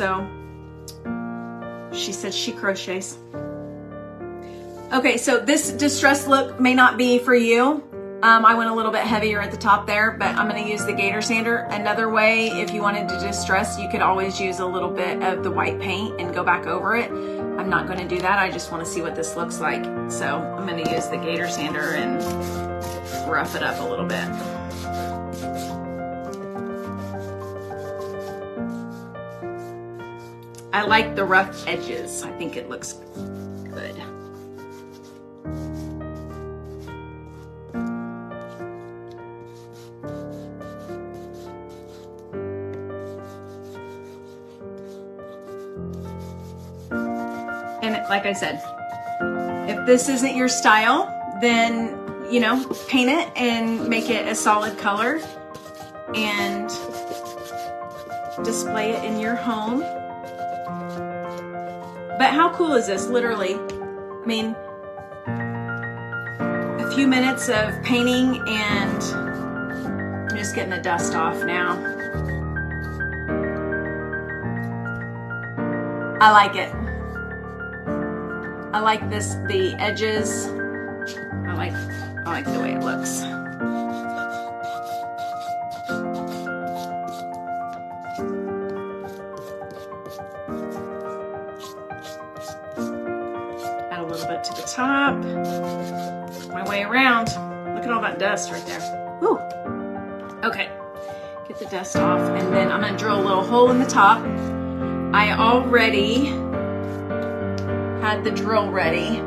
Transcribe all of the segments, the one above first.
So she said she crochets. Okay, so this distressed look may not be for you. I went a little bit heavier at the top there, but I'm going to use the gator sander. Another way, if you wanted to distress, you could always use a little bit of the white paint and go back over it. I'm not going to do that. I just want to see what this looks like. So I'm going to use the gator sander and rough it up a little bit. I like the rough edges. I think it looks good. And like I said, if this isn't your style, then, you know, paint it and make it a solid color and display it in your home. But how cool is this? Literally, I mean, a few minutes of painting and I'm just getting the dust off now. I like it. I like this, the edges. I like the way it looks. Add a little bit to the top. My way around. Look at all that dust right there. Woo. Okay. Get the dust off, and then I'm gonna drill a little hole in the top. I already had the drill ready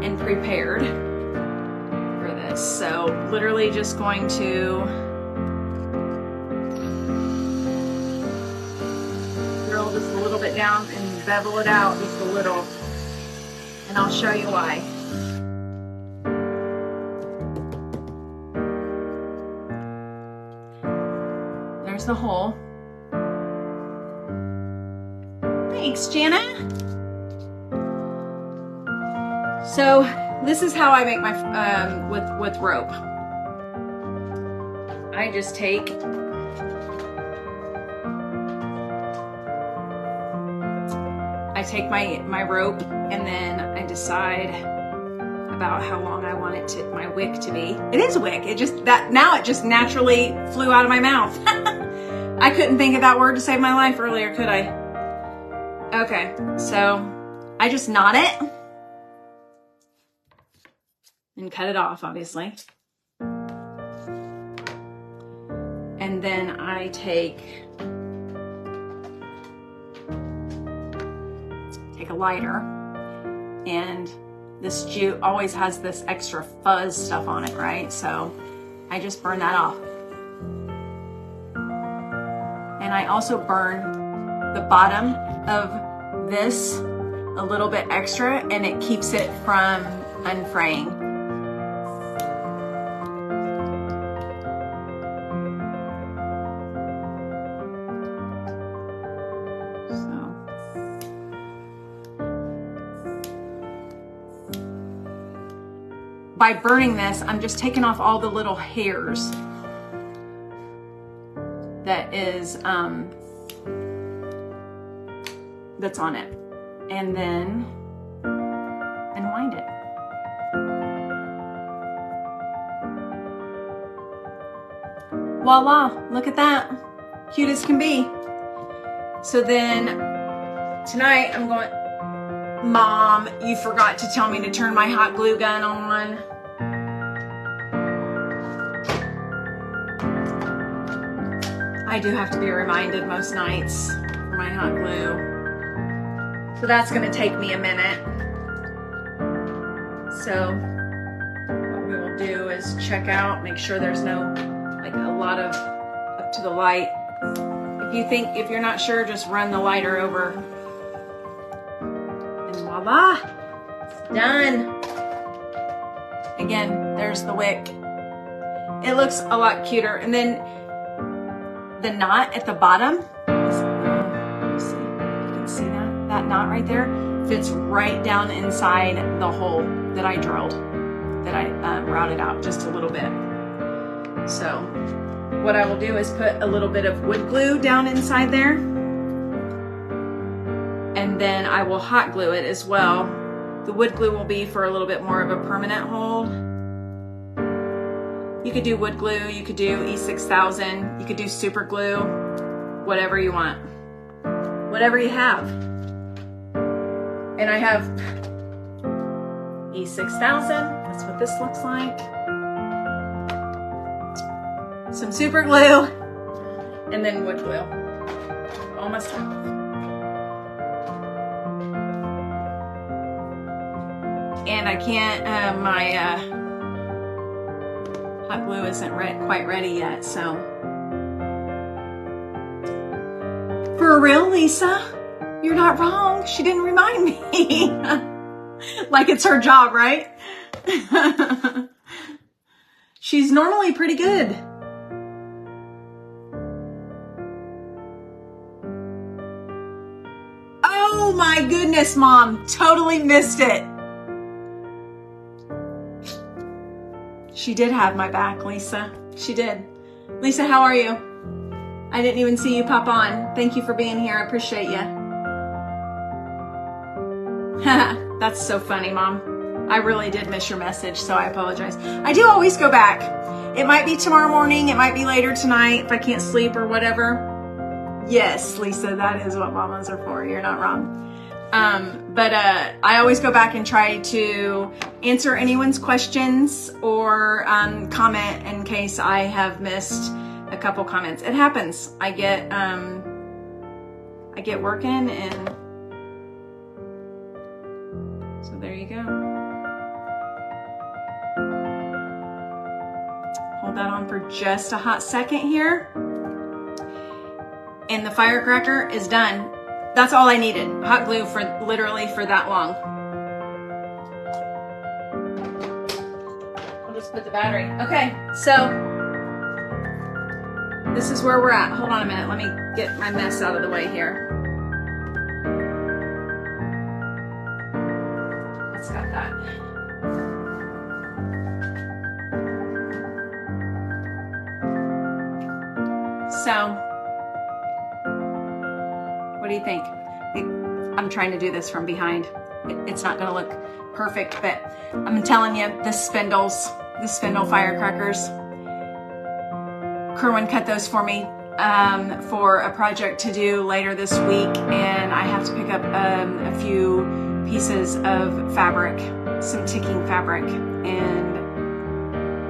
and prepared for this. So literally just going to drill just a little bit down and bevel it out just a little. And I'll show you why. There's the hole. Thanks, Jana. So this is how I make my with rope. I just take my rope, and then I decide about how long I want it to my wick to be. It is a wick. It just naturally flew out of my mouth. I couldn't think of that word to save my life earlier, could I? Okay, so I just knot it and cut it off, obviously. And then I take a lighter, and this jute always has this extra fuzz stuff on it, right? So I just burn that off. And I also burn the bottom of this a little bit extra, and it keeps it from unfraying. By burning this, I'm just taking off all the little hairs that is that's on it, and then unwind it. Voila, look at that, cute as can be. So then tonight I'm going, Mom, you forgot to tell me to turn my hot glue gun on. I do have to be reminded most nights for my hot glue. So that's gonna take me a minute. So what we will do is check out, make sure there's no, like a lot of up to the light. If you're not sure, just run the lighter over. Voila, it's done. Again, there's the wick. It looks a lot cuter. And then the knot at the bottom, let me see, you can see that? That knot right there fits right down inside the hole that I drilled, that I routed out just a little bit. So what I will do is put a little bit of wood glue down inside there. and then I will hot glue it as well. The wood glue will be for a little bit more of a permanent hold. You could do wood glue, you could do E6000, you could do super glue, whatever you want. Whatever you have. And I have E6000, that's what this looks like. Some super glue, and then wood glue. Almost done. And I can't, my hot glue isn't quite ready yet, so. For real, Lisa? You're not wrong. She didn't remind me. Like it's her job, right? She's normally pretty good. Oh my goodness, Mom. Totally missed it. She did have my back, Lisa. She did. Lisa, how are you? I didn't even see you pop on. Thank you for being here. I appreciate you. That's so funny, Mom. I really did miss your message, so I apologize. I do always go back. It might be tomorrow morning. It might be later tonight if I can't sleep or whatever. Yes, Lisa, that is what mamas are for. You're not wrong. But I always go back and try to answer anyone's questions or comment in case I have missed a couple comments. It happens. I get working, and so there you go. Hold that on for just a hot second here. And the firecracker is done. That's all I needed. Hot glue for literally for that long. I'll just put the battery. Okay, so this is where we're at. Hold on a minute. Let me get my mess out of the way here. Let's got that. So, what do you think? I'm trying to do this from behind. It's not going to look perfect, but I'm telling you, the spindle firecrackers, Kerwin cut those for me for a project to do later this week, and I have to pick up a few pieces of fabric, some ticking fabric, and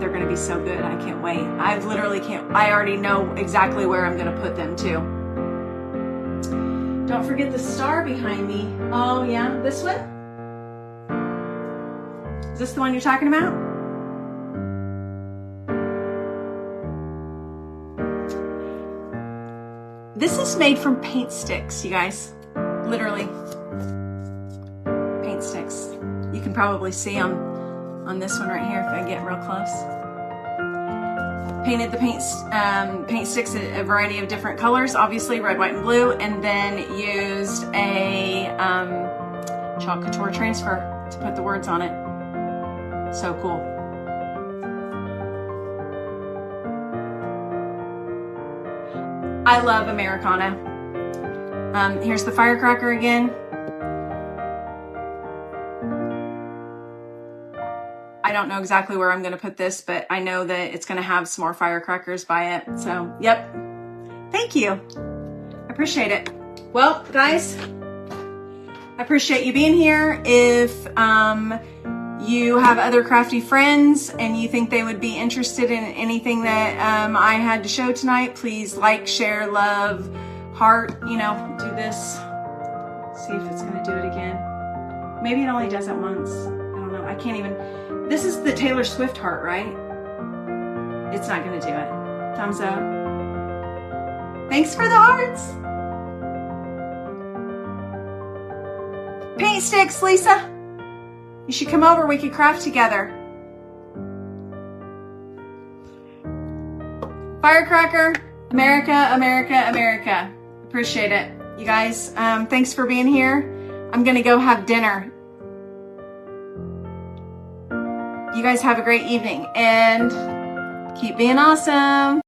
they're going to be so good. I can't wait. I already know exactly where I'm going to put them too. Don't forget the star behind me. Oh yeah, this one? Is this the one you're talking about? This is made from paint sticks, you guys. Literally. Paint sticks. You can probably see them on this one right here if I get real close. Painted the paint sticks a variety of different colors, obviously red, white, and blue, and then used a chalk couture transfer to put the words on it. So cool. I love Americana. Here's the firecracker again. I don't know exactly where I'm going to put this, but I know that it's going to have some more firecrackers by it. So, yep. Thank you. I appreciate it. Well, guys, I appreciate you being here. If you have other crafty friends and you think they would be interested in anything that I had to show tonight, please like, share, love, heart, do this. See if it's going to do it again. Maybe it only does it once. I don't know. I can't even. This is the Taylor Swift heart, right? It's not going to do it. Thumbs up. Thanks for the hearts. Paint sticks, Lisa. You should come over. We could craft together. Firecracker, America, America, America. Appreciate it. You guys, thanks for being here. I'm going to go have dinner. You guys have a great evening and keep being awesome.